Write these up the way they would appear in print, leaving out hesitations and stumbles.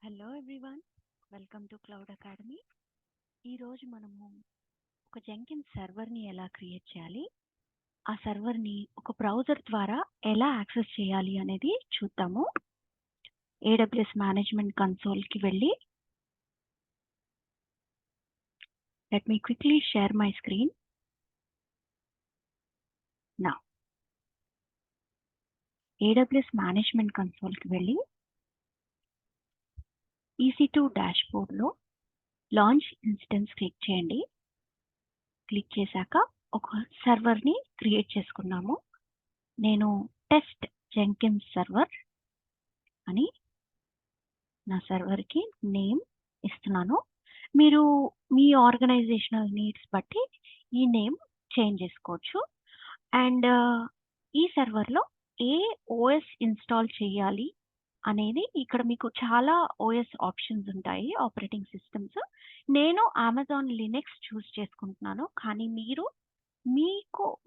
Hello everyone, welcome to cloud academy. ఈరోజు మనము ఒక జెంకిన్స్ సర్వర్ని ఎలా క్రియేట్ చేయాలి, ఆ సర్వర్ని ఒక బ్రౌజర్ ద్వారా ఎలా యాక్సెస్ చేయాలి అనేది చూద్దాము. AWS మేనేజ్మెంట్ కన్సోల్కి వెళ్ళి let me quickly share my screen నా. AWS మేనేజ్మెంట్ కన్సోల్కి వెళ్ళి EC2 డాష్బోర్డ్లో లాంచ్ ఇన్స్టెన్స్ క్లిక్ చేయండి. క్లిక్ చేశాక ఒక సర్వర్ని క్రియేట్ చేసుకున్నాము. నేను టెస్ట్ జెంకిన్స్ సర్వర్ అని నా సర్వర్కి నేమ్ ఇస్తున్నాను. మీరు మీ ఆర్గనైజేషనల్ నీడ్స్ బట్టి ఈ నేమ్ చేంజ్ చేసుకోవచ్చు. అండ్ ఈ సర్వర్లో ఏ ఓఎస్ ఇన్స్టాల్ చేయాలి అనేది ఇక్కడ మీకు చాలా ఓఎస్ ఆప్షన్స్ ఉంటాయి, ఆపరేటింగ్ సిస్టమ్స్. నేను అమెజాన్ లినక్స్ చూస్ చేసుకుంటున్నాను, కానీ మీరు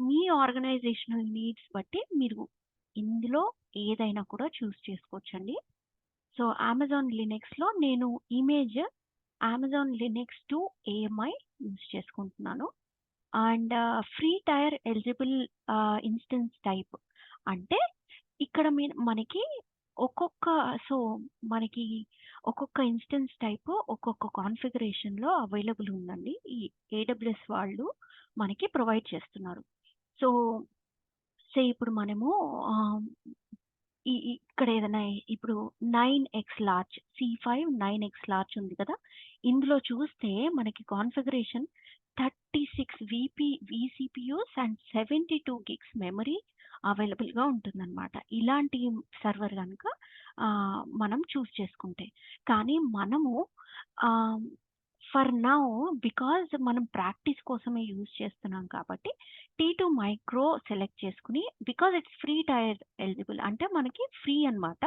మీ ఆర్గనైజేషనల్ నీడ్స్ బట్టి మీరు ఇందులో ఏదైనా కూడా చూస్ చేసుకోవచ్చండి. సో అమెజాన్ లినక్స్లో నేను image Amazon Linux 2 AMI use చేసుకుంటున్నాను. And free tier eligible instance type అంటే ఇక్కడ మనకి మనకి ఒక్కొక్క ఇన్స్టెన్స్ టైప్ ఒక్కొక్క కాన్ఫిగరేషన్లో అవైలబుల్ ఉందండి. ఈ AWS వాళ్ళు మనకి ప్రొవైడ్ చేస్తున్నారు. సో ఇప్పుడు మనము ఇక్కడ ఏదైనా ఇప్పుడు 9x large C5 9x large ఉంది కదా, ఇందులో చూస్తే మనకి configuration 36 vCPUs and 72 gigs memory అవైలబుల్గా ఉంటుందన్నమాట. ఇలాంటి సర్వర్ కనుక మనం చూస్ చేసుకుంటే. కానీ మనము ఫర్ నౌ బికాజ్ మనం ప్రాక్టీస్ కోసమే యూజ్ చేస్తున్నాం కాబట్టి T2 మైక్రో సెలెక్ట్ చేసుకుని, because it's free tier eligible అంటే మనకి ఫ్రీ అన్నమాట,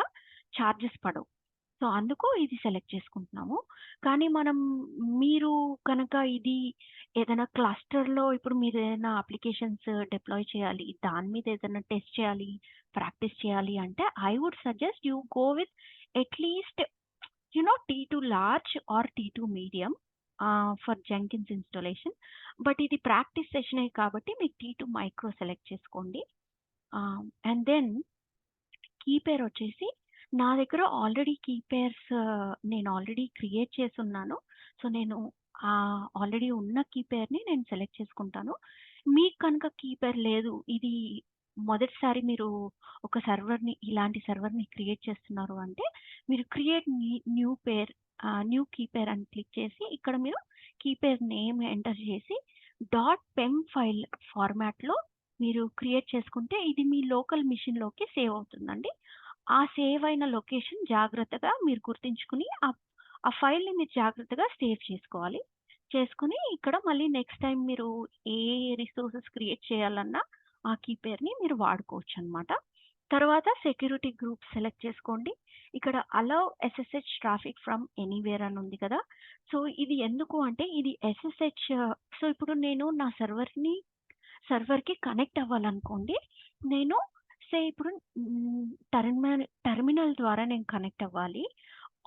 ఛార్జెస్ పడవు. సో అందుకు ఇది సెలెక్ట్ చేసుకుంటున్నాము. కానీ మీరు కనుక ఇది ఏదైనా క్లస్టర్లో ఇప్పుడు మీరు ఏదైనా అప్లికేషన్స్ డిప్లాయ్ చేయాలి, దాని మీద ఏదైనా టెస్ట్ చేయాలి, ప్రాక్టీస్ చేయాలి అంటే I would suggest you go with at least T2 large or T2 medium for Jenkins installation. But ఇది ప్రాక్టీస్ సెషనే కాబట్టి మీకు T2 మైక్రో సెలెక్ట్ చేసుకోండి. అండ్ దెన్ కీ పేర్ వచ్చేసి నా దగ్గర ఆల్రెడీ కీ పేర్స్ నేను ఆల్రెడీ క్రియేట్ చేసి ఉన్నాను. సో నేను ఆల్రెడీ ఉన్న కీ పేర్ని నేను సెలెక్ట్ చేసుకుంటాను. మీకు కనుక కీ పేర్ లేదు, ఇది మొదటిసారి మీరు ఒక ఇలాంటి సర్వర్ని క్రియేట్ చేస్తున్నారు అంటే మీరు క్రియేట్ న్యూ కీ పేర్ అని క్లిక్ చేసి ఇక్కడ మీరు కీ పేర్ నేమ్ ఎంటర్ చేసి .pem ఫైల్ ఫార్మాట్లో మీరు క్రియేట్ చేసుకుంటే ఇది మీ లోకల్ మిషన్లోకి సేవ్ అవుతుందండి. ఆ సేవ్ అయిన లొకేషన్ జాగ్రత్తగా మీరు గుర్తుంచుకుని ఆ ఫైల్ని మీరు జాగ్రత్తగా సేవ్ చేసుకోవాలి. చేసుకుని ఇక్కడ మళ్ళీ నెక్స్ట్ టైం మీరు ఏ రిసోర్సెస్ క్రియేట్ చేయాలన్నా ఆ కీ పేర్ని మీరు వాడుకోవచ్చు అనమాట. తర్వాత సెక్యూరిటీ గ్రూప్ సెలెక్ట్ చేసుకోండి. ఇక్కడ allow SSH traffic from anywhere అని ఉంది కదా. సో ఇది ఎందుకు అంటే ఇది SSH. సో ఇప్పుడు నేను నా సర్వర్కి కనెక్ట్ అవ్వాలనుకోండి, నేను ఇప్పుడు టెర్మినల్ ద్వారా నేను కనెక్ట్ అవ్వాలి,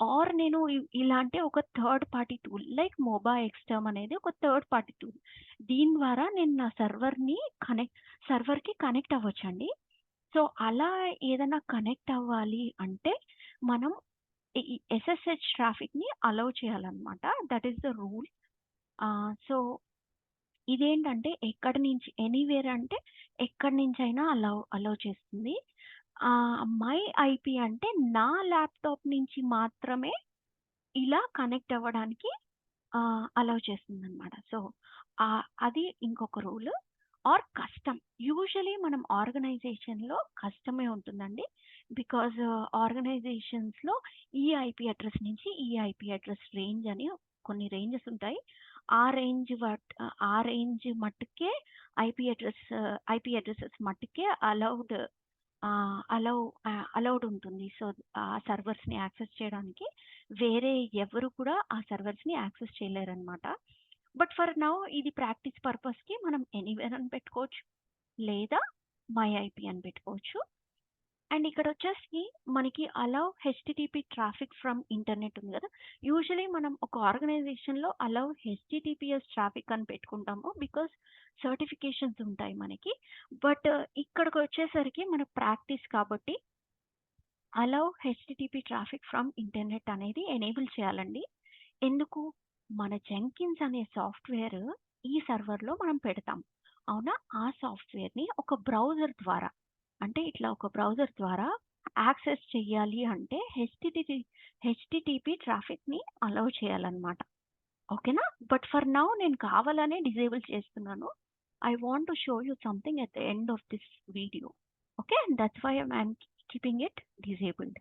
ఆర్ నేను ఇలాంటి ఒక third party tool like MobaXterm అనేది ఒక థర్డ్ పార్టీ టూల్, దీని ద్వారా నేను నా సర్వర్కి కనెక్ట్ అవ్వచ్చండి. సో అలా ఏదైనా కనెక్ట్ అవ్వాలి అంటే మనం ఈ SSH ట్రాఫిక్ని అలౌ చేయాలన్నమాట. That is the rule. So ఇదేంటంటే ఎక్కడి నుంచి ఎనీవేర్ అంటే ఎక్కడి నుంచి అయినా అలౌ చేస్తుంది. మై ఐపీ అంటే నా ల్యాప్టాప్ నుంచి మాత్రమే ఇలా కనెక్ట్ అవ్వడానికి అలౌ చేస్తుంది అనమాట. సో అది ఇంకొక రూల్. ఆర్ కస్టమ్, యూజువలీ మనం ఆర్గనైజేషన్లో కస్టమే ఉంటుందండి. బికాజ్ ఆర్గనైజేషన్స్లో ఈ ఐపీ అడ్రస్ నుంచి ఈ ఐపీ అడ్రస్ రేంజ్ అని కొన్ని రేంజెస్ ఉంటాయి. ఆ రేంజ్ మట్టుకే ఐపీ అడ్రసెస్ మట్టుకే అలౌడ్ ఉంటుంది. సో ఆ సర్వర్స్ని యాక్సెస్ చేయడానికి వేరే ఎవరు కూడా ఆ సర్వర్స్ని యాక్సెస్ చేయలేరన్నమాట. బట్ ఫర్ నౌ ఇది ప్రాక్టీస్ పర్పస్కి మనం ఎనీవేర్ అని పెట్టుకోవచ్చు, లేదా మై ఐపీ అని పెట్టుకోవచ్చు. అండ్ ఇక్కడొచ్చేసి మనకి allow HTTP traffic from internet ఉంది గదా! యూజువల్లీ మనం ఒక ఆర్గనైజేషన్‌లో అలౌ హెచ్‌టిటిపిఎస్ ట్రాఫిక్ అని పెట్టుకుంటాము. బికాజ్ సర్టిఫికేషన్స్ ఉంటాయి మనకి. బట్ ఇక్కడికొచ్చేసరికి మన ప్రాక్టీస్ కాబట్టి allow HTTP traffic from internet అనేది ఎనేబుల్ చేయాలండి. ఎందుకు? మన జెంకిన్స్ అనే సాఫ్ట్‌వేర్ ఈ సర్వర్‌లో మనం పెడతాం. అవునా? ఆ సాఫ్ట్‌వేర్‌ని ఒక బ్రౌజర్ ద్వారా అంటే ఇట్లా ఒక బ్రౌజర్ ద్వారా యాక్సెస్ చెయ్యాలి అంటే హెచ్‌టిటిపి ట్రాఫిక్‌ని అలౌ చేయాలన్నమాట. ఓకేనా? బట్ ఫర్ నౌ నేను కావాలనే డిజేబుల్ చేస్తున్నాను. I want to show you something at the end of this video. Okay? That's why I'm keeping it disabled.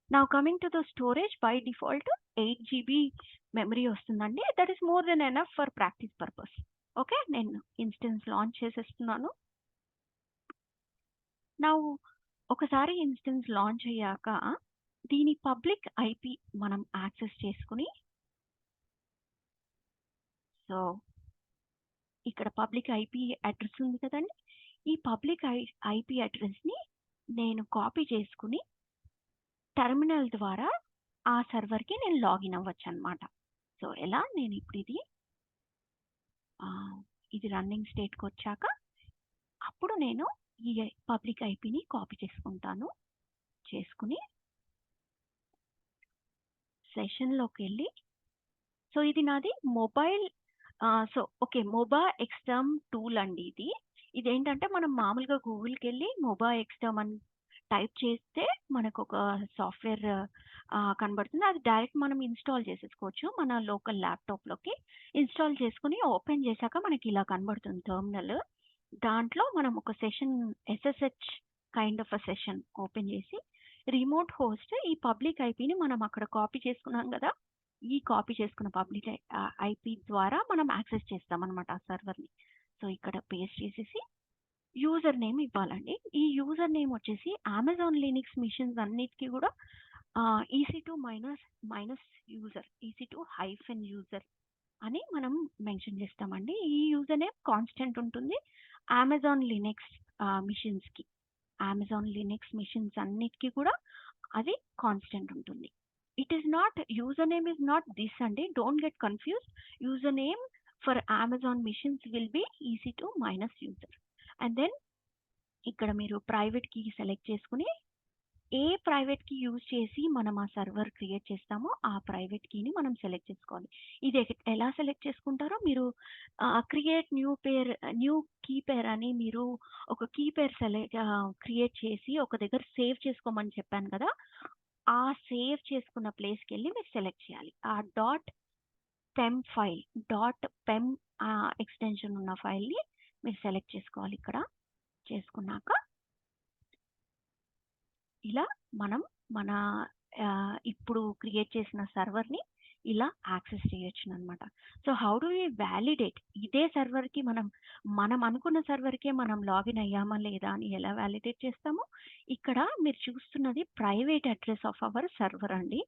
Now coming to the storage by default 8 GB memory వస్తుందండి. That is more than enough for practice purpose. Okay? నేను instance launch చేసేస్తున్నాను. Now ఒకసారి instance launch అయ్యాక దీని public IP మనం access చేసుకుని so ఇక్కడ public IP address ఉంది కదండి. ఈ పబ్లిక్ ఐపీ అడ్రస్‌ని నేను కాపీ చేసుకుని టెర్మినల్ ద్వారా ఆ సర్వర్‌కి నేను లాగిన్ అవ్వచ్చనమాట. సో ఎలా? నేను ఇప్పుడు ఇది రన్నింగ్ స్టేట్‌కొచ్చాక అప్పుడు నేను ఈ పబ్లిక్ ఐపీని కాపీ చేసుకుంటాను. చేసుకుని సెషన్‌లోకెళ్ళి సో ఇది నాది మొబైల్ సో ఓకే. మొబా ఎక్స్‌టర్మ్ టూల్ అండి ఇది. ఇదేంటంటే మనం మామూలుగా గూగుల్‌కెళ్ళి మొబా ఎక్స్‌టర్మ్ అని టైప్ చేస్తే మనకొక సాఫ్ట్‌వేర్ కనబడుతుంది. అది డైరెక్ట్ మనం ఇన్‌స్టాల్ చేసేసుకోవచ్చు. మన లోకల్ ల్యాప్‌టాప్‌లోకి ఇన్‌స్టాల్ చేసుకొని ఓపెన్ చేశాక మనకి ఇలా కనబడుతుంది టెర్మినల్. దాంట్లో మనం ఒక session SSH kind of a session open చేసి రిమోట్ హోస్ట్ ఈ పబ్లిక్ ఐపీని మనం అక్కడ కాపీ చేసుకున్నాం గదా! ఈ కాపీ చేసుకున్న పబ్లిక్ ఐపీ ద్వారా మనం యాక్సెస్ చేస్తామనమాట ఆ సర్వర్‌ని. సో ఇక్కడ పేస్ట్ చేసేసి యూజర్ నేమ్ ఇవ్వాలండి. ఈ యూజర్ నేమ్ వచ్చేసి అమెజాన్ లినక్స్ మిషన్స్ అన్నిటికి గూడా EC2 minus user EC2 hyphen user అని మనం మెన్షన్ చేస్తామండి. ఈ యూజర్ నేమ్ కాన్స్టెంట్ ఉంటుంది. అమెజాన్ లినక్స్ మిషన్స్‌కి. అమెజాన్ లినక్స్ మిషన్స్ అన్నిటికి కూడా అది కాన్స్టెంట్ ఉంటుంది. It is not user name is not this అండి. Don't get confused. User name for Amazon machines will be EC2 minus user. And then ఇక్కడ మీరు private key select చేసుకొని ఏ private key use చేసి మనం ఆ సర్వర్ క్రియేట్ చేస్తామో ఆ private కీని మనం సెలెక్ట్ చేసుకోవాలి. ఇది ఎలా సెలెక్ట్ చేసుకుంటారో మీరు క్రియేట్ న్యూ కీ పేర్ అని మీరు ఒక కీ పేర్ క్రియేట్ చేసి ఒక దగ్గర సేవ్ చేసుకోమని చెప్పాను కదా! ఆ సేవ్ చేసుకున్న ప్లేస్‌కెళ్ళి మీరు సెలెక్ట్ చేయాలి. ఆ పెమ్ ఫైల్ పెమ్ ఎక్స్‌టెన్షన్ ఉన్న ఫైల్‌ని మీరు సెలెక్ట్ చేసుకోవాలి ఇక్కడ. చేసుకున్నాక ఇలా మనం మన ఇప్పుడు క్రియేట్ చేసిన సర్వర్‌ని ఇలా యాక్సెస్ చేయొచ్చుననమాట. So, how do we validate? ఇదే సర్వర్‌కి మనం అనుకున్న సర్వర్‌కే మనం లాగిన్ అయ్యామా లేదా అని ఎలా వాలిడేట్ చేస్తామో, ఇక్కడ మీరు చూస్తున్నది private address of our server అండి.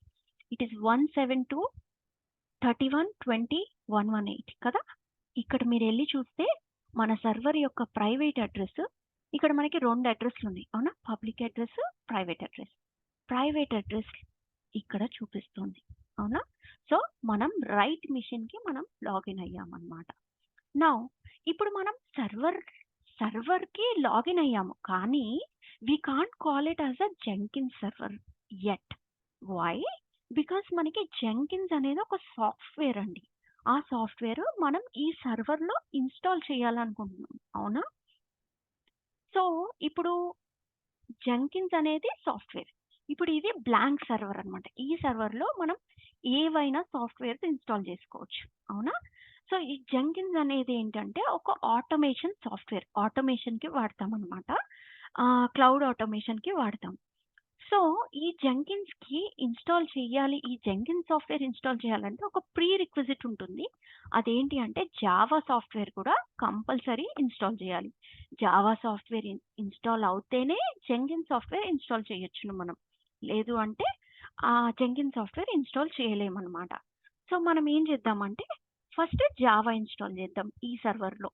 ఇట్ ఈస్ 172.31.20.118 కదా! ఇక్కడ మీరెళ్లి చూస్తే మన సర్వర్ యొక్క ప్రైవేట్ అడ్రెస్ ఇక్కడ మనకి 2 అడ్రెస్‌లున్నాయి. అవునా? Public address, private address. Private address ఇక్కడ చూపిస్తుంది. అవునా? సో, మనం రైట్ మిషన్‌కి మనం లాగిన్ అయ్యామన్నమాట. నౌ ఇప్పుడు మనం సర్వర్‌కి లాగిన్ అయ్యాము. కానీ we can't call it as a Jenkins server yet. Why? Because మనకి జెంకిన్స్ అనేది ఒక సాఫ్ట్‌వేర్ అండి. ఆ సాఫ్ట్‌వేర్ మనం ఈ సర్వర్‌లో ఇన్‌స్టాల్ చేయాలనుకుంటున్నాం. అవునా? సో, ఇప్పుడు జెంకిన్స్ అనేది సాఫ్ట్‌వేర్. ఇప్పుడు ఇది బ్లాంక్ సర్వర్ అన్నమాట. ఈ సర్వర్‌లో మనం ఏవైనా సాఫ్ట్‌వేర్స్ ఇన్‌స్టాల్ చేసుకోవచ్చు. అవునా? సో, ఈ జెంకిన్స్ అనేది ఏంటంటే ఒక ఆటోమేషన్ సాఫ్ట్‌వేర్. ఆటోమేషన్‌కి వాడతామన్నమాట. క్లౌడ్ ఆటోమేషన్‌కి వాడతాం. సో, ఈ జెంకిన్స్‌కి ఇన్‌స్టాల్ చేయాలి. ఈ జెంకిన్స్ సాఫ్ట్‌వేర్ ఇన్‌స్టాల్ చేయాలంటే ఒక ప్రీ రిక్విజిట్ ఉంటుంది. అదేంటి అంటే జావా సాఫ్ట్‌వేర్ కూడా కంపల్సరీ ఇన్‌స్టాల్ చేయాలి. జావా సాఫ్ట్‌వేర్ ఇన్‌స్టాల్ అవుతేనే జెంకిన్స్ సాఫ్ట్‌వేర్ ఇన్‌స్టాల్ చేయొచ్చును మనం. లేదు అంటే ఆ జెంకిన్స్ సాఫ్ట్‌వేర్ ఇన్‌స్టాల్ చేయలేమనమాట. సో, మనం ఏం చేద్దామంటే ఫస్ట్ జావా ఇన్‌స్టాల్ చేద్దాం ఈ సర్వర్‌లో.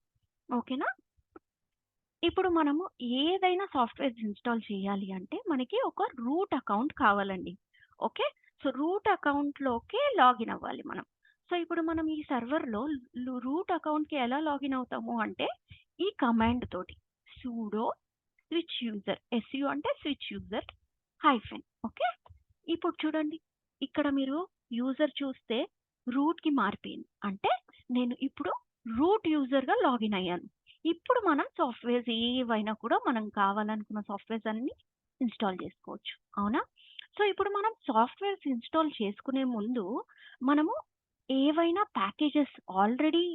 ఓకేనా? ఇప్పుడు మనము ఏదైనా సాఫ్ట్‌వేర్స్ ఇన్‌స్టాల్ చేయాలి అంటే మనకి ఒక రూట్ అకౌంట్ కావాలండి. ఓకే. సో, రూట్ అకౌంట్‌లోకే లాగిన్ అవ్వాలి మనం. సో, ఇప్పుడు మనం ఈ సర్వర్‌లో రూట్ అకౌంట్‌కి ఎలా లాగిన్ అవుతాము అంటే ఈ కమాండ్ తోటి సుడో స్విచ్ యూజర్ ఎస్‌యు అంటే స్విచ్ యూజర్ హైఫెన్ ఓకే. ఇప్పుడు చూడండి ఇక్కడ మీరు యూజర్ చూస్తే రూట్‌కి మారిపోయింది. అంటే నేను ఇప్పుడు రూట్ యూజర్‌గా లాగిన్ అయ్యాను. ఇప్పుడు మనం సాఫ్ట్‌వేర్స్ ఏవైనా కూడా మనం కావాలనుకున్న సాఫ్ట్‌వేర్స్ అన్నీ ఇన్‌స్టాల్ చేసుకోవచ్చు. అవునా? సో, ఇప్పుడు మనం సాఫ్ట్‌వేర్స్ ఇన్‌స్టాల్ చేసుకునే ముందు మనము ఏవైనా ప్యాకేజెస్ ఆల్రెడీ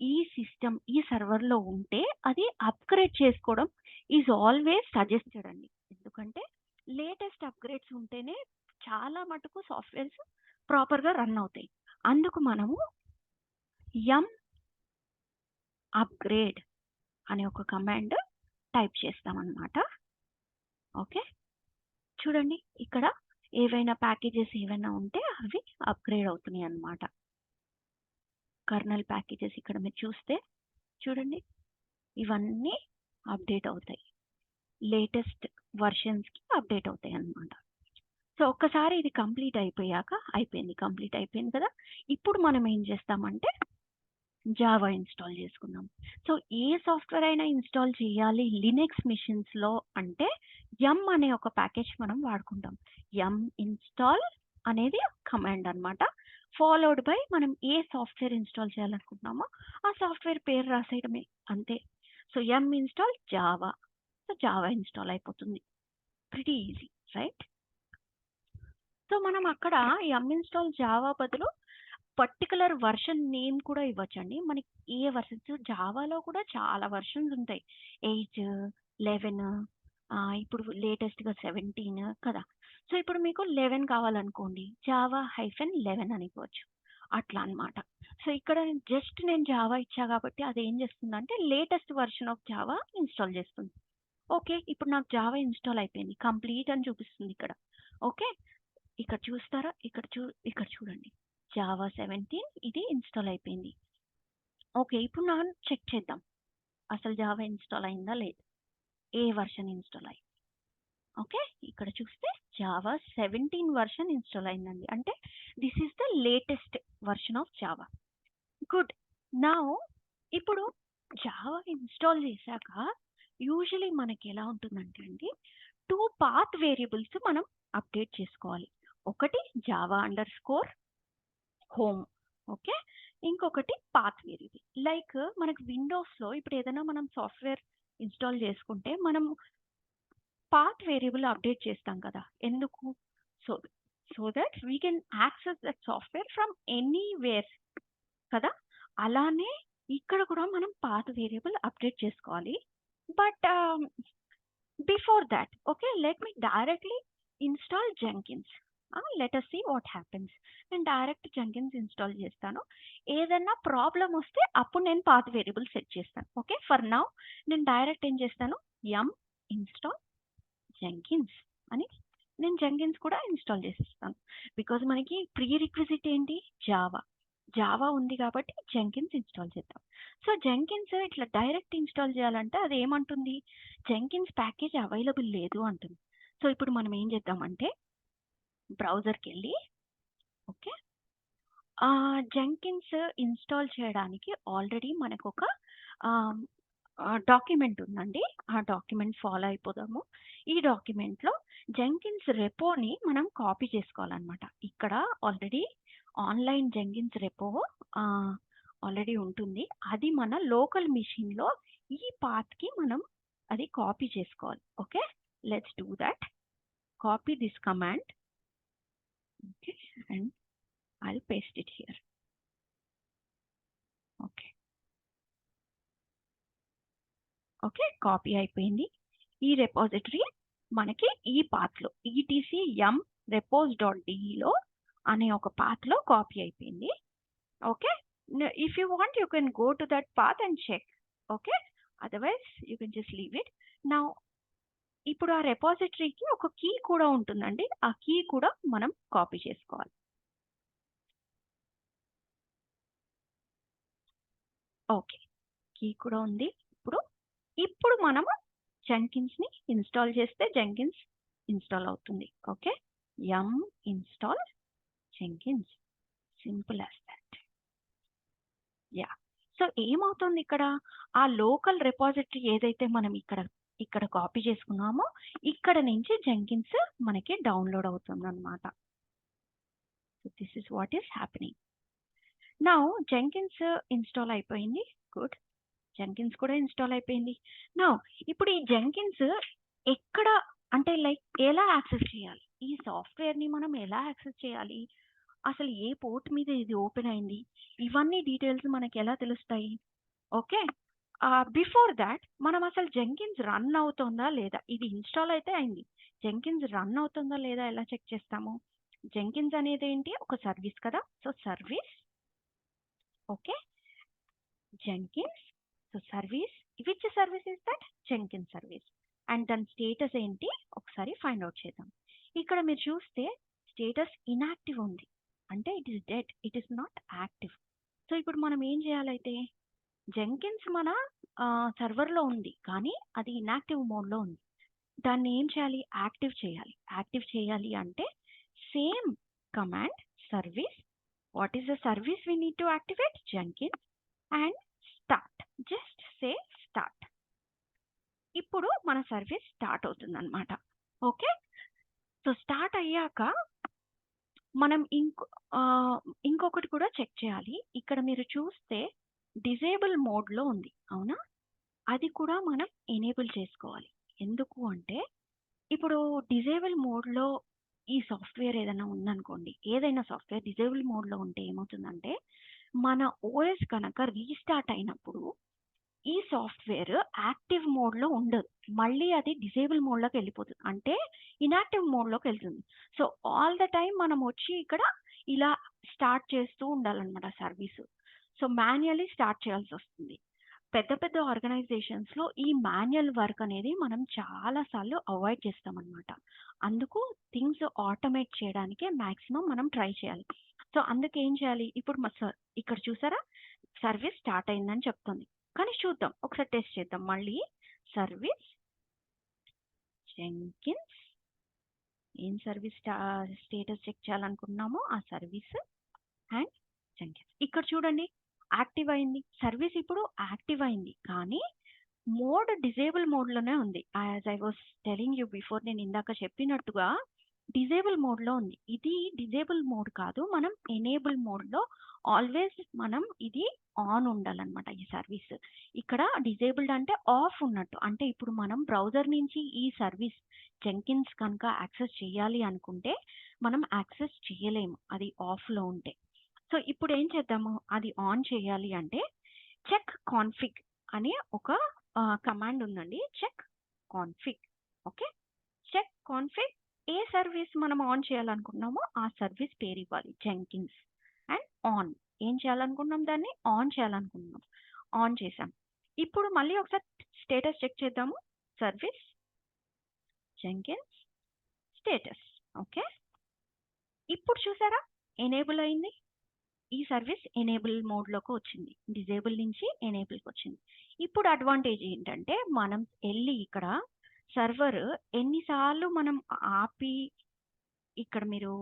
ఈ సిస్టమ్, ఈ సర్వర్‌లో ఉంటే అది అప్‌గ్రేడ్ చేసుకోవడం ఈజ్ ఆల్‌వేస్ సజెస్టెడ్ అండి. ఎందుకంటే లేటెస్ట్ అప్‌గ్రేడ్స్ ఉంటేనే చాలా మటుకు సాఫ్ట్‌వేర్స్ ప్రాపర్‌గా రన్ అవుతాయి. అందుకు మనము యమ్ అప్‌గ్రేడ్ అనే ఒక కమాండ్ టైప్ చేస్తామన్నమాట. ఓకే. చూడండి ఇక్కడ ఏవైనా ప్యాకేజెస్ ఏవైనా ఉంటే అవి అప్‌గ్రేడ్ అవుతున్నాయన్నమాట. కర్నల్ ప్యాకేజెస్ ఇక్కడ మీరు చూస్తే చూడండి ఇవన్నీ అప్‌డేట్ అవుతాయి. లేటెస్ట్ వెర్షన్స్‌కి అప్‌డేట్ అవుతాయన్నమాట. సో, ఒక్కసారి ఇది కంప్లీట్ అయిపోయాక కంప్లీట్ అయిపోయింది కదా! ఇప్పుడు మనం ఏం చేస్తామంటే జావా ఇన్‌స్టాల్ చేసుకుందాం. సో, ఏ సాఫ్ట్‌వేర్ అయినా ఇన్‌స్టాల్ చేయాలి లినక్స్ మెషిన్స్‌లో అంటే యమ్ అనే ఒక ప్యాకేజ్ మనం వాడుకుంటాం. యమ్ ఇన్‌స్టాల్ అనేది కమాండ్ అన్నమాట. ఫాలోడ్ బై మనం ఏ సాఫ్ట్‌వేర్ ఇన్‌స్టాల్ చేయాలనుకుంటున్నామో ఆ సాఫ్ట్‌వేర్ పేరు రాసేయడమే అంతే. So, yum install Java. So, Java install అయిపోతుంది. Pretty easy right? సో, మనం అక్కడ యమ్ ఇన్‌స్టాల్ జావా బదులు పర్టిక్యులర్ వెర్షన్ నేమ్ కూడా ఇవ్వచ్చండి. మనకి ఏ వెర్షన్స్ జావాలో కూడా చాలా వెర్షన్స్ ఉంటాయి. 8, 11 ఇప్పుడు లేటెస్ట్‌గా 17 కదా! సో, ఇప్పుడు మీకు 11 కావాలనుకోండి. జావా హైఫెన్ 11 అని ఇవ్వచ్చు. అట్లా అన్నమాట. సో, ఇక్కడ జస్ట్ నేను జావా ఇచ్చా కాబట్టి అదేం చేస్తుందంటే latest version of Java install చేస్తుంది. ఓకే. ఇప్పుడు నాకు జావా ఇన్‌స్టాల్ అయిపోయింది. కంప్లీట్ అని చూపిస్తుంది ఇక్కడ. ఓకే. ఇక్కడ చూస్తారా? ఇక్కడ చూడండి. జావా 17 ఇది ఇన్‌స్టాల్ అయిపోయింది. ఓకే. ఇప్పుడు మనం చెక్ చేద్దాం. అసలు జావా ఇన్‌స్టాల్ అయిందా లేదా? ఏ వెర్షన్ ఇన్‌స్టాల్ అయింది? ఓకే. ఇక్కడ చూస్తే జావా 17 వెర్షన్ ఇన్‌స్టాల్ అయిందండి. అంటే this is the latest version of Java. Good. Now ఇప్పుడు జావా ఇన్‌స్టాల్ చేశాక యూజువల్లీ మనకి ఎలా ఉంటుందంటే అండి 2 పాత్ వేరియబుల్స్ మనం అప్డేట్ చేసుకోవాలి. ఒకటి Java under score home. Okay. ఇంకొకటి పాత్ వేరియబుల్. లైక్ మనకు విండోస్‌లో ఇప్పుడు ఏదైనా మనం సాఫ్ట్‌వేర్ ఇన్‌స్టాల్ చేసుకుంటే మనం పాత్ వేరియబుల్ అప్డేట్ చేస్తాం కదా! ఎందుకు? So, so that we can access that software from anywhere కదా! అలానే ఇక్కడ కూడా మనం పాత్ వేరియబుల్ అప్డేట్ చేసుకోవాలి. But before that okay. Let me directly install Jenkins. Let us see what happens. నేను డైరెక్ట్ జెంకిన్స్ ఇన్‌స్టాల్ చేస్తాను. ఏదన్నా ప్రాబ్లమ్ వస్తే అప్పుడు నేను పాత్ వేరియబుల్ సెట్ చేస్తాను. ఓకే. ఫర్ నౌ నేను డైరెక్ట్ ఏం చేస్తాను యమ్ ఇన్‌స్టాల్ జెంకిన్స్ అని నేను జెంకిన్స్ కూడా ఇన్‌స్టాల్ చేసేస్తాను. బికాజ్ మనకి ప్రీ రిక్విజిట్ ఏంటి? జావా. జావా ఉంది కాబట్టి జెంకిన్స్ ఇన్‌స్టాల్ చేద్దాం. సో, జెంకిన్స్ ఇట్లా డైరెక్ట్ ఇన్‌స్టాల్ చేయాలంటే అదేమంటుంది? జెంకిన్స్ ప్యాకేజ్ అవైలబుల్ లేదు అంటుంది. సో, ఇప్పుడు మనం ఏం చేద్దామంటే బ్రౌజర్‌కెళ్ళి ఓకే. జెంకిన్స్ ఇన్‌స్టాల్ చేయడానికి ఆల్రెడీ మనకొక ఆహ్, డాక్యుమెంట్ ఉందండి. ఆ డాక్యుమెంట్ ఫాలో అయిపోదాము. ఈ డాక్యుమెంట్‌లో జెంకిన్స్ రెపోని మనం కాపీ చేసుకోవాలనమాట. ఇక్కడ ఆల్రెడీ ఆన్‌లైన్ జెంకిన్స్ రెపో ఆహ్, ఆల్రెడీ ఉంటుంది. అది మన లోకల్ మెషిన్‌లో ఈ పాత్‌కి మనం అది కాపీ చేసుకోవాలి. Okay. Let's do that. Copy this command. Okay. And I'll paste it here. Okay. Okay. Copy అయిపోయింది. ఈ రెపాజిటరీ మనకి ఈ పాత్‌లో ఈటీసీ యమ్ రెపోస్ డాట్ డీలో అనే ఒక పాత్‌లో కాపీ అయిపోయింది. Okay. If you want you can go to that path and check. Okay. Otherwise you can just leave it. Now ఇప్పుడు ఆ రెపాజిటరీకి ఒక కీ కూడా ఉంటుందండి. ఆ కీ కూడా మనం కాపీ చేసుకోవాలి. ఓకే. కీ కూడా ఉంది. ఇప్పుడు ఇప్పుడు మనము జెంకిన్స్ని ఇన్స్టాల్ చేస్తే జెంకిన్స్ ఇన్స్టాల్ అవుతుంది. Okay, yum install jenkins, simple as that. Yeah, so ఏమవుతుంది ఇక్కడ, ఆ లోకల్ రిపాజిటరీ ఏదైతే మనం ఇక్కడ కాపీ చేసుకున్నామో ఇక్కడ నుంచి జెంకిన్స్ మనకి డౌన్లోడ్ అవుతుంది అనమాట. So this is what is happening. Now Jenkins install అయిపోయింది. గుడ్, జెంకిన్స్ కూడా ఇన్స్టాల్ అయిపోయింది. నౌ ఇప్పుడు ఈ జెంకిన్స్ ఎక్కడ అంటే లైక్ ఎలా యాక్సెస్ చేయాలి, ఈ సాఫ్ట్వేర్ని మనం ఎలా యాక్సెస్ చేయాలి, అసలు ఏ పోర్ట్ మీద ఇది ఓపెన్ అయింది, ఇవన్నీ డీటెయిల్స్ మనకి ఎలా తెలుస్తాయి? ఓకే, బిఫోర్ దాట్ మనం అసలు జెంకిన్స్ రన్ అవుతుందా లేదా, ఇది ఇన్స్టాల్ అయితే అయింది, జెంకిన్స్ రన్ అవుతుందా లేదా ఎలా చెక్ చేస్తాము? జెంకిన్స్ అనేది ఏంటి, ఒక సర్వీస్ కదా. So service, okay, Jenkins. So service, which service is that, Jenkins service. And దాని స్టేటస్ ఏంటి ఒకసారి ఫైండ్ అవుట్ చేద్దాం. ఇక్కడ మీరు చూస్తే స్టేటస్ ఇన్యాక్టివ్ ఉంది, అంటే it is dead, it is not active. So ఇప్పుడు మనం ఏం చేయాలైతే, జెంకిన్స్ మన సర్వర్లో ఉంది కానీ అది ఇన్యాక్టివ్ మోడ్లో ఉంది. దాన్ని ఏం చేయాలి, యాక్టివ్ చేయాలి. యాక్టివ్ చేయాలి అంటే same command service. What is the service we need to activate, Jenkins and start. Just say start. ఇప్పుడు మన సర్వీస్ స్టార్ట్ అవుతుంది అనమాట. ఓకే, సో స్టార్ట్ అయ్యాక మనం ఇంకొకటి కూడా చెక్ చేయాలి. ఇక్కడ మీరు చూస్తే డిజేబుల్ మోడ్లో ఉంది, అవునా? అది కూడా మనం ఎనేబుల్ చేసుకోవాలి. ఎందుకు అంటే ఇప్పుడు డిజేబుల్ మోడ్లో ఈ సాఫ్ట్వేర్ ఏదైనా ఉందనుకోండి, ఏదైనా సాఫ్ట్వేర్ డిజేబుల్ మోడ్లో ఉంటే ఏమవుతుందంటే మన ఓఎస్ కనుక రీస్టార్ట్ అయినప్పుడు ఈ సాఫ్ట్వేర్ యాక్టివ్ మోడ్లో ఉండదు, మళ్ళీ అది డిజేబుల్ మోడ్లోకి వెళ్ళిపోతుంది, అంటే ఇన్యాక్టివ్ మోడ్లోకి వెళ్తుంది. సో ఆల్ ద టైం మనం వచ్చి ఇక్కడ ఇలా స్టార్ట్ చేస్తూ ఉండాలన్నమాట సర్వీసు. సో మాన్యువల్లీ స్టార్ట్ చేయాల్సి వస్తుంది. పెద్ద పెద్ద ఆర్గనైజేషన్స్లో ఈ మాన్యువల్ వర్క్ అనేది మనం చాలాసార్లు అవాయిడ్ చేస్తామన్నమాట. అందుకు థింగ్స్ ఆటోమేట్ చేయడానికి మ్యాక్సిమం మనం ట్రై చేయాలి. సో అందుకే ఏం చేయాలి, ఇప్పుడు ఇక్కడ చూసారా సర్వీస్ స్టార్ట్ అయిందని చెప్తుంది, కానీ చూద్దాం ఒకసారి టెస్ట్ చేద్దాం మళ్ళీ. సర్వీస్ జెంకిన్స్, ఏం సర్వీస్ స్టేటస్ చెక్ చేయాలనుకున్నామో ఆ సర్వీస్ అండ్ జెంకిన్స్. ఇక్కడ చూడండి యాక్టివ్ అయింది, సర్వీస్ ఇప్పుడు యాక్టివ్ అయింది, కానీ మోడ్ డిజేబుల్ మోడ్లోనే ఉంది. As I was telling you before, నేను ఇందాక చెప్పినట్టుగా డిజేబుల్ మోడ్లో ఉంది. ఇది డిజేబుల్ మోడ్ కాదు, మనం ఎనేబుల్ మోడ్లో ఆల్వేస్ మనం ఇది ఆన్ ఉండాలన్నమాట ఈ సర్వీస్. ఇక్కడ డిజేబుల్డ్ అంటే ఆఫ్ ఉన్నట్టు, అంటే ఇప్పుడు మనం బ్రౌజర్ నుంచి ఈ సర్వీస్ జెంకిన్స్ కనుక యాక్సెస్ చేయాలి అనుకుంటే మనం యాక్సెస్ చేయలేము అది ఆఫ్లో ఉంటే. సో ఇప్పుడు ఏం చేద్దాము, అది ఆన్ చేయాలి అంటే చెక్ కాన్ఫిగ్ అనే ఒక కమాండ్ ఉందండి, check config. Okay, check config, ఏ సర్వీస్ మనం ఆన్ చేయాలనుకున్నామో ఆ సర్వీస్ పేరు ఇవ్వాలి, జెంకిన్స్ అండ్ ఆన్. ఏం చేయాలనుకున్నాం, దాన్ని ఆన్ చేయాలనుకున్నాం, ఆన్ చేసాం. ఇప్పుడు మళ్ళీ ఒకసారి స్టేటస్ చెక్ చేద్దాము, సర్వీస్ జెంకిన్స్ స్టేటస్. ఓకే, ఇప్పుడు చూసారా ఎనేబుల్ అయింది, ఈ సర్వీస్ ఎనేబుల్ మోడ్లోకి వచ్చింది, డిజేబుల్ నుంచి ఎనేబుల్కి వచ్చింది. ఇప్పుడు అడ్వాంటేజ్ ఏంటంటే మనం వెళ్ళి ఇక్కడ సర్వర్ ఎన్నిసార్లు మనం ఆపి, ఇక్కడ మీరు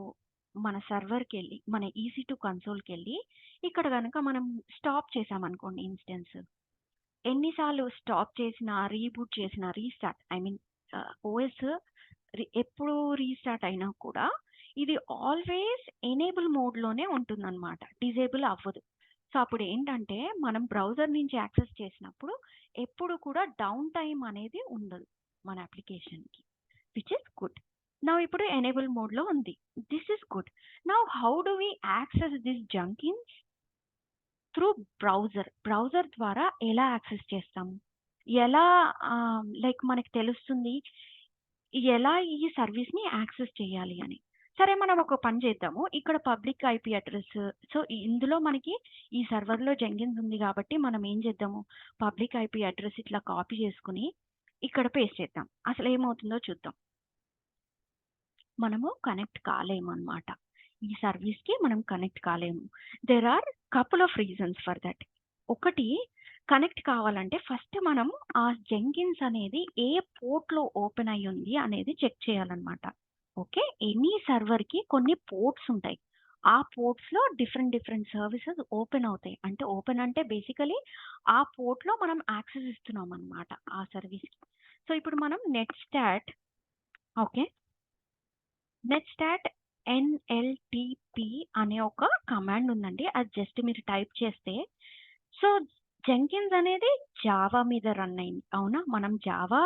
మన సర్వర్కి వెళ్ళి మన EC2 కన్సోల్కి వెళ్ళి ఇక్కడ కనుక మనం స్టాప్ చేసామనుకోండి ఇన్స్టెన్స్, ఎన్నిసార్లు స్టాప్ చేసినా రీబూట్ చేసినా రీస్టార్ట్, ఐ మీన్ ఓఎస్ ఎప్పుడు రీస్టార్ట్ అయినా కూడా ఇది ఆల్వేస్ ఎనేబుల్ మోడ్లోనే ఉంటుందన్నమాట, డిజేబుల్ అవ్వదు. సో అప్పుడు ఏంటంటే మనం బ్రౌజర్ నుంచి యాక్సెస్ చేసినప్పుడు ఎప్పుడు కూడా డౌన్ టైం అనేది ఉండదు మన అప్లికేషన్కి, విచ్ ఇస్ గుడ్. నా ఇప్పుడు ఎనేబుల్ మోడ్లో ఉంది, దిస్ ఇస్ గుడ్. నా how do we access this Jenkins, through browser ద్వారా ఎలా యాక్సెస్ చేస్తాము, ఎలా లైక్ మనకి తెలుస్తుంది ఎలా ఈ సర్వీస్ని యాక్సెస్ చేయాలి అని. సరే మనం ఒక పని చేద్దాము, ఇక్కడ పబ్లిక్ IP అడ్రస్, సో ఇందులో మనకి ఈ సర్వర్లో జెంకిన్స్ ఉంది కాబట్టి మనం ఏం చేద్దాము, పబ్లిక్ IP అడ్రస్ ఇట్లా కాపీ చేసుకుని ఇక్కడ పేస్ట్ చేద్దాం, అసలు ఏమవుతుందో చూద్దాం. మనము కనెక్ట్ కాలేము అనమాట, ఈ సర్వీస్కి మనం కనెక్ట్ కాలేము. There are couple of reasons for that. ఒకటి, కనెక్ట్ కావాలంటే ఫస్ట్ మనం ఆ జెంకిన్స్ అనేది ఏ పోర్ట్‌లో ఓపెన్ అయ్యుంది అనేది చెక్ చేయాలన్నమాట. ఓకే. ఎనీ సర్వర్‌కి కొన్ని పోర్ట్స్ ఉంటాయి. ఆ పోర్ట్స్‌లో డిఫరెంట్ సర్వీసెస్ ఓపెన్ అవుతాయి. అంటే ఓపెన్ అంటే బేసికల్లీ ఆ పోర్ట్‌లో మనం యాక్సెస్ ఇస్తున్నామన్నమాట ఆ సర్వీస్‌కి. సో, ఇప్పుడు మనం నెట్‌స్టాట్ ఓకే. నెట్‌స్టాట్ ఎన్ఎల్‌టిపి అనే ఒక కమాండ్ ఉందండి. అది జస్ట్ మీరు టైప్ చేస్తే సో, జెంకిన్స్ అనేది జావా మీద రన్ అయింది. అవునా? మనం జావా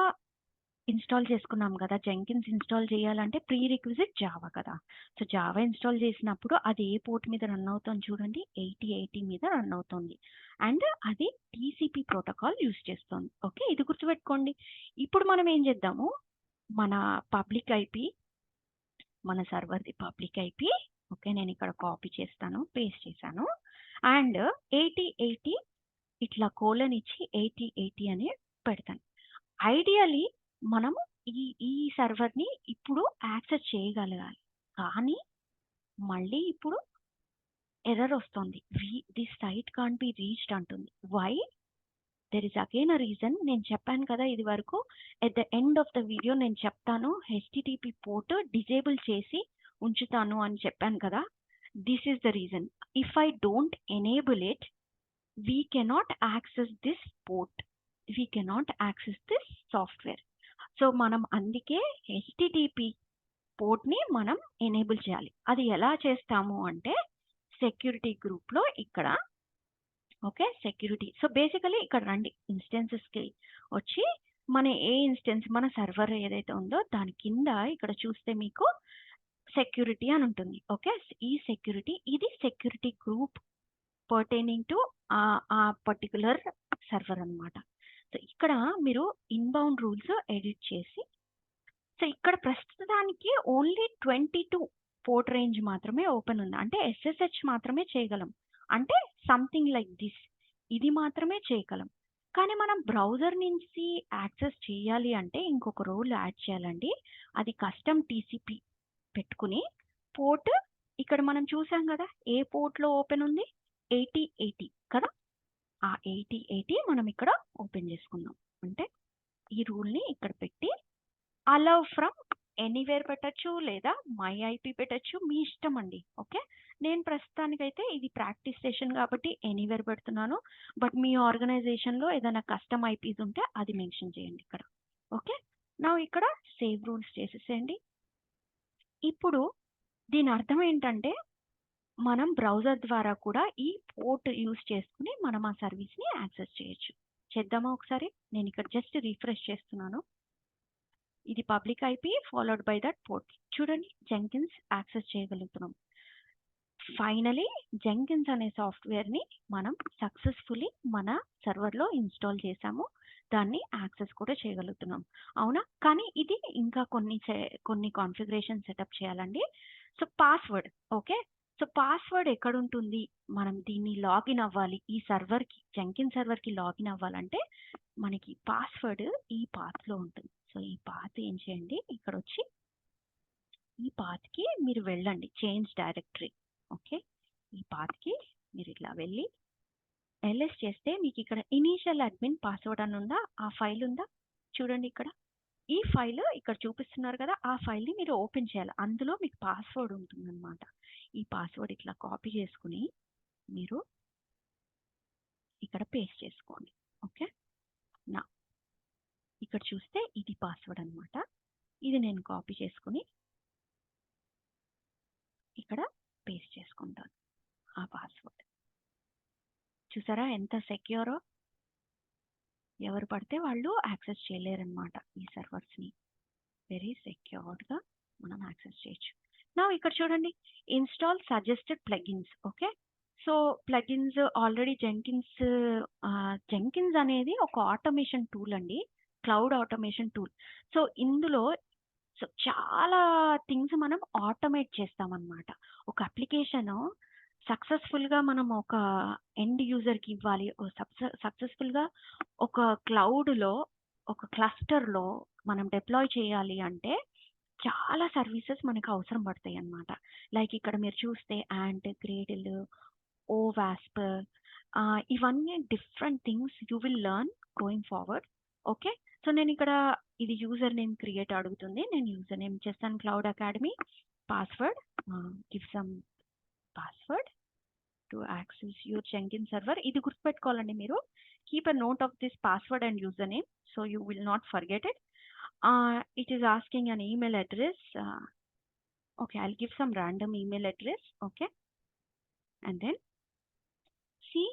ఇన్‌స్టాల్ చేసుకున్నాం గదా! జెంకిన్స్ ఇన్‌స్టాల్ చేయాలంటే ప్రీ రిక్విజిట్ జావా కదా! సో, జావా ఇన్‌స్టాల్ చేసినప్పుడు అది ఏ పోర్ట్ మీద రన్ అవుతుంది చూడండి. 8080 మీద రన్ అవుతుంది. అండ్ అది టీసీపీ ప్రోటోకాల్ యూజ్ చేస్తుంది. ఓకే. ఇది గుర్తుపెట్టుకోండి. ఇప్పుడు మనం ఏం చేద్దాము, మన పబ్లిక్ ఐపీ మన సర్వర్‌ది పబ్లిక్ ఐపీ ఓకే. నేనిక్కడ కాపీ చేస్తాను. పేస్ట్ చేశాను. అండ్ 8080 ఇట్లా కోలన్ ఇచ్చి 8080 అని పెడతాను. ఐడియల్లీ మనం ఈ సర్వర్‌ని ఇప్పుడు యాక్సెస్ చేయగలగాలి. కానీ మళ్ళీ ఇప్పుడు ఎర్రర్ ఒస్తుంది. This site can't be reached అంటుంది. Why? There is again a reason. నేను చెప్పాను కదా ఇదివరకు. At the end of the video నేను చెప్తాను. హెచ్‌టిటిపి పోర్ట్ డిజేబుల్ చేసి ఉంచుతాను అని చెప్పాను కదా! This is the reason. If I don't enable it we cannot access this port. We cannot access this software. So మనం అందుకే హెచ్టిటిపి పోర్ట్‌ని మనం ఎనేబుల్ చేయాలి. అది ఎలా చేస్తాము అంటే సెక్యూరిటీ గ్రూప్‌లో ఇక్కడ ఓకే. సెక్యూరిటీ. సో బేసికల్లీ ఇక్కడ రండి. ఇన్‌స్టెన్సెస్‌కి వచ్చి మన ఏ ఇన్‌స్టెన్స్ మన సర్వర్ ఏదైతే ఉందో దాని కింద ఇక్కడ చూస్తే మీకు సెక్యూరిటీ అని ఉంటుంది. ఓకే. ఈ సెక్యూరిటీ ఇది సెక్యూరిటీ గ్రూప్ పర్టైనింగ్ టు ఆ పర్టిక్యులర్ సర్వర్ అన్నమాట. సో, ఇక్కడ మీరు ఇన్‌బౌండ్ రూల్స్ ఎడిట్ చేసి సో, ఇక్కడ ప్రస్తుతానికి ఓన్లీ 22 పోర్ట్ రేంజ్ మాత్రమే ఓపెన్ ఉంది. అంటే ఎస్ఎస్హెచ్ మాత్రమే చేయగలం. అంటే సంథింగ్ లైక్ దిస్. ఇది మాత్రమే చేయగలం. కానీ మనం బ్రౌజర్ నుంచి యాక్సెస్ చేయాలి అంటే ఇంకొక రూల్ యాడ్ చేయాలండి. అది కస్టమ్ టీసీపీ పెట్టుకుని పోర్ట్ ఇక్కడ మనం చూసాం గదా! ఏ పోర్ట్‌లో ఓపెన్ ఉంది? 8080 కదా! ఆ 8080 మనం ఇక్కడ ఓపెన్ చేసుకుందాం. అంటే ఈ రూల్‌ని ఇక్కడ పెట్టి అలౌ ఫ్రమ్ ఎనీవేర్ పెట్టొచ్చు లేదా మై ఐపీ పెట్టొచ్చు. మీ ఇష్టం అండి. ఓకే. నేను ప్రస్తుతానికైతే ఇది ప్రాక్టీస్ సెషన్ కాబట్టి ఎనీవేర్ పెడుతున్నాను. బట్ మీ ఆర్గనైజేషన్‌లో ఏదైనా కస్టమ్ ఐపీస్ ఉంటే అది మెన్షన్ చేయండి ఇక్కడ. ఓకే. నౌ ఇక్కడ సేవ్ రూల్స్ చేసేసేయండి. ఇప్పుడు దీని అర్థం ఏంటంటే మనం బ్రౌజర్ ద్వారా కూడా ఈ పోర్ట్ యూజ్ చేసుకొని మనం ఆ సర్వీస్‌ని యాక్సెస్ చేయొచ్చు. చేద్దామా ఒకసారి? నేను ఇక్కడ జస్ట్ రిఫ్రెష్ చేస్తున్నాను. ఇది public IP followed by that port. చూడండి జెంకిన్స్ యాక్సెస్ చేయగలుగుతున్నాం. ఫైనలీ జెంకిన్స్ అనే సాఫ్ట్‌వేర్‌ని మనం సక్సెస్‌ఫుల్లీ మన సర్వర్‌లో ఇన్‌స్టాల్ చేశాము. దాన్ని యాక్సెస్ కూడా చేయగలుగుతున్నాం. అవునా? కానీ ఇది ఇంకా కొన్ని కాన్ఫిగరేషన్ సెటప్ చేయాలండి. So, password okay. So, password ఎక్కడుంటుంది? మనం దీన్ని లాగిన్ అవ్వాలి. ఈ సర్వర్‌కి జెంకిన్స్ సర్వర్‌కి లాగిన్ అవ్వాలంటే మనకి పాస్‌వర్డ్ ఈ పాత్‌లో ఉంటుంది. సో, ఈ పాత్ ఏం చేయండి ఇక్కడొచ్చి ఈ పాత్‌కి మీరు వెళ్ళండి. Change directory. ఓకే. ఈ పాత్‌కి మీరు ఇట్లా వెళ్ళి ఎల్ఎస్ చేస్తే మీకు ఇక్కడ ఇనీషియల్ అడ్మిన్ పాస్వర్డ్ అని ఉందా? ఆ ఫైల్ ఉందా? చూడండి ఇక్కడ. ఈ ఫైల్ ఇక్కడ చూపిస్తున్నారు కదా! ఆ ఫైల్‌ని మీరు ఓపెన్ చేయాలి. అందులో మీకు పాస్వర్డ్ ఉంటుందన్నమాట. ఈ పాస్వర్డ్ ఇట్లా కాపీ చేసుకొని మీరు ఇక్కడ పేస్ట్ చేసుకోండి. ఓకే. నా ఇక్కడ చూస్తే ఇది పాస్వర్డ్ అన్నమాట. ఇది నేను కాపీ చేసుకొని ఇక్కడ పేస్ట్ చేసుకుంటాను. ఆ పాస్వర్డ్. చూసారా ఎంత సెక్యూరో? ఎవరు పడితే వాళ్ళు యాక్సెస్ చేయలేరన్నమాట ఈ సర్వర్స్‌ని. వెరీ సెక్యూర్డ్‌గా మనం యాక్సెస్ చేయొచ్చు. నౌ ఇక్కడ చూడండి install suggested plugins okay. So, plugins already Jenkins అనేది ఒక ఆటోమేషన్ టూల్ అండి. Cloud automation tool. సో, ఇందులో చాలా థింగ్స్ మనం ఆటోమేట్ చేస్తామన్నమాట. ఒక అప్లికేషను సక్సెస్‌ఫుల్‌గా మనం ఒక ఎండ్ యూజర్‌కి ఇవ్వాలి. సక్సెస్‌ఫుల్‌గా ఒక క్లౌడ్‌లో, ఒక క్లస్టర్‌లో మనం డిప్లాయ్ చేయాలి అంటే చాలా సర్వీసెస్ మనకు అవసరం పడతాయన్నమాట. లైక్ ఇక్కడ మీరు చూస్తే యాంట్, గ్రేడిల్, ఓవాస్ప్ ఇవన్నీ different things you will learn going forward. Okay. So నేను ఇక్కడ ఇది యూజర్ నేమ్ క్రియేట్ అడుగుతుంది. నేను యూజర్ నేమ్ చేస్తాను cloud academy. Password give some password to access your Jenkin server. ఇది గుర్తుపెట్టుకోవాలండి మీరు. Keep a note of this password and user name so you will not forget it. It is asking an email address. Okay, I'll give some random email address. Okay, and then see,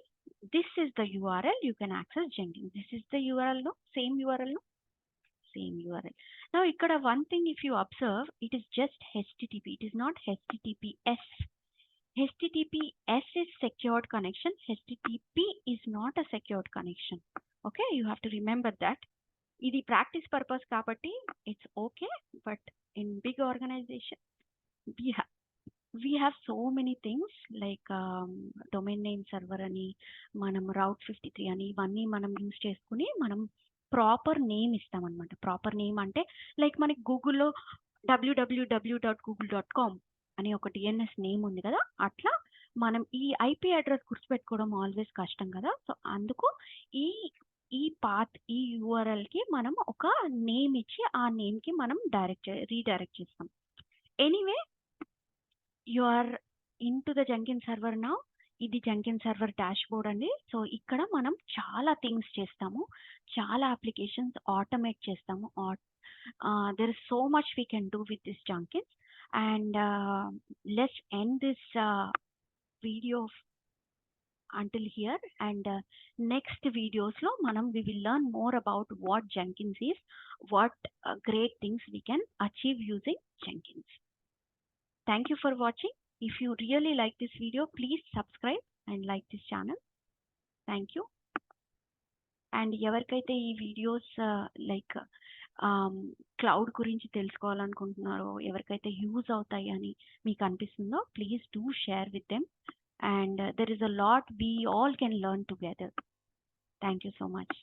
this is the URL you can access Jenkins. This is the URL, no? Same URL, no? Same URL. Now, ikkada one thing if you observe, it is just HTTP. It is not HTTPS. HTTPS is secured connection. HTTP is not a secured connection. Okay, you have to remember that. ఇది practice purpose కాబట్టి it's okay, but in big organization we have so many things like domain name server అని, మనం route 53 అని, ఇవన్నీ మనం use చేసుకుని మనం proper name ఇస్తామన్నమాట. Proper name అంటే లైక్ మనకి గూగుల్లో www.google.com అని ఒక డిఎన్ఎస్ నేమ్ ఉంది కదా, అట్లా మనం ఈ ఐపీ అడ్రస్ గుర్తుపెట్టుకోవడం ఆల్వేస్ కష్టం కదా. సో అందుకు ఈ పాత్ ఈ యూఆర్ఎల్కి మనం ఒక నేమ్ ఇచ్చి ఆ నేమ్కి మనం రీడైరెక్ట్ చేస్తాం. Anyway you are into the Jenkin server now. ఇది జెంకిన్ సర్వర్ డాష్ బోర్డ్ అండి. సో ఇక్కడ మనం చాలా థింగ్స్ చేస్తాము, చాలా అప్లికేషన్స్ ఆటోమేట్ చేస్తాము. There is so much we can do with this Jenkins. And let's end this video until here, and next videos lo manam we will learn more about what Jenkins is, what great things we can achieve using Jenkins. Thank you for watching. If you really like this video, please subscribe and like this channel. Thank you. And ఎవరికైతే ఈ videos like cloud గురించి తెలుసుకోవాలనుకుంటున్నారో, ఎవరికైతే use అవుతాయి అని మీకు అనిపిస్తుందో, please do share with them. And there is a lot we all can learn together. Thank you so much.